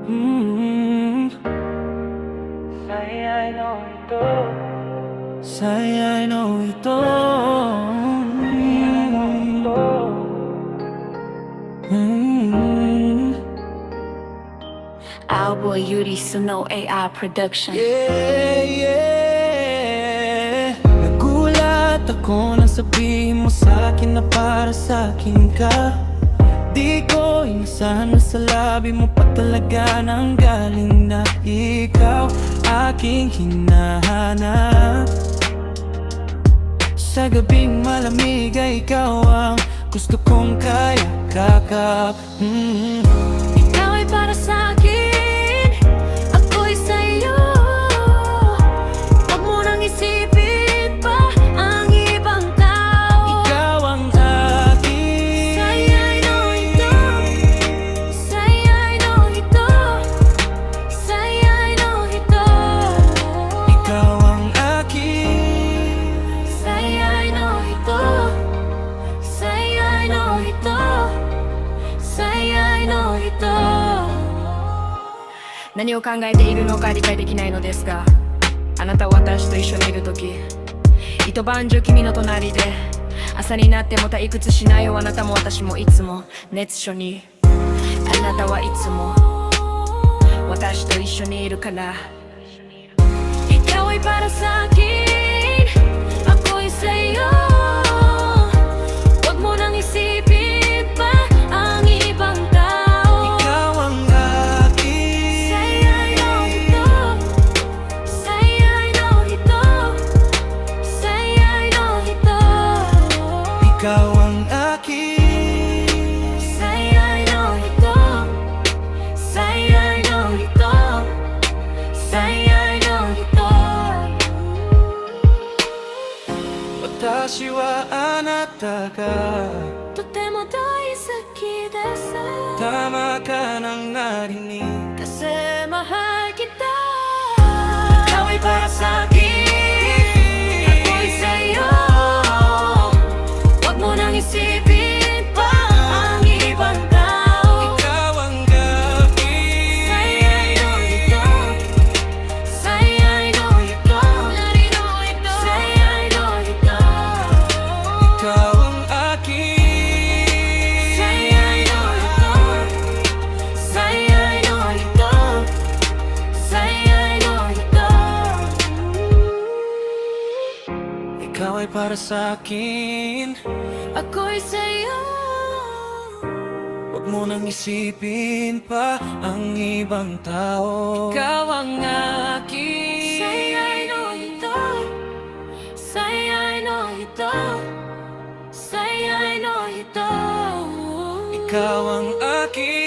Mm. Saya'y ito. Saya'y ito. Mm. Owlboy Yuri Suno AI Production. Yeah. Nagulat ako nang sabihin mo sa'kin na para sa'kin ka. Di ko inasahan na sa labi mo pa talaga nang galing na ikaw aking hinahanap. Sa gabing malamig ay ikaw ang gusto kong kayakap. Ikaw ay para sa'kin, ako'y sa'yo. Huwag mo nang isipin pa ang ibang tao. Ikaw ang akin. Saya'y ito. Saya'y ito. Saya'y ito. Ikaw ang akin. Saya'y ito. Saya'y ito. Saya'y ito. 何を考えているのか理解できないのですが、あなたは私と一緒にいるとき、一晩中君の隣で、朝になっても退屈しないよ。あなたも私もいつも熱唱に、あなたはいつも私と一緒にいるから。Ikaw ay para sa'kin, ako'y sa'yo. Huwag mo nang isipin pa ang ibang tao. Ikaw ang akin. Saya'y ito. Saya'y ito. Saya'y ito. Ikaw ang akin. Saya'y ito. Saya'y ito. Saya'y ito. 私はあなたがとても大好きです。tama ka nang narinig. Kasi mahal kita. Ikaw ay para sa'kin, ako'y sa'yo. Huwag mo nang isipin pa ang ibang tao. Ikaw ang akin. Saya'y ito. Saya'y ito. Saya'y ito. Ikaw ang akin. Saya'y ito. Saya'y ito. Saya'y ito. Ikaw ay para sa'kin. Ako'y sa'yo. Huwag mo nang isipin pa ang ibang tao. Ikaw ang akin. Saya'y ito. Saya'y ito. Saya'y ito. Ikaw ang akin.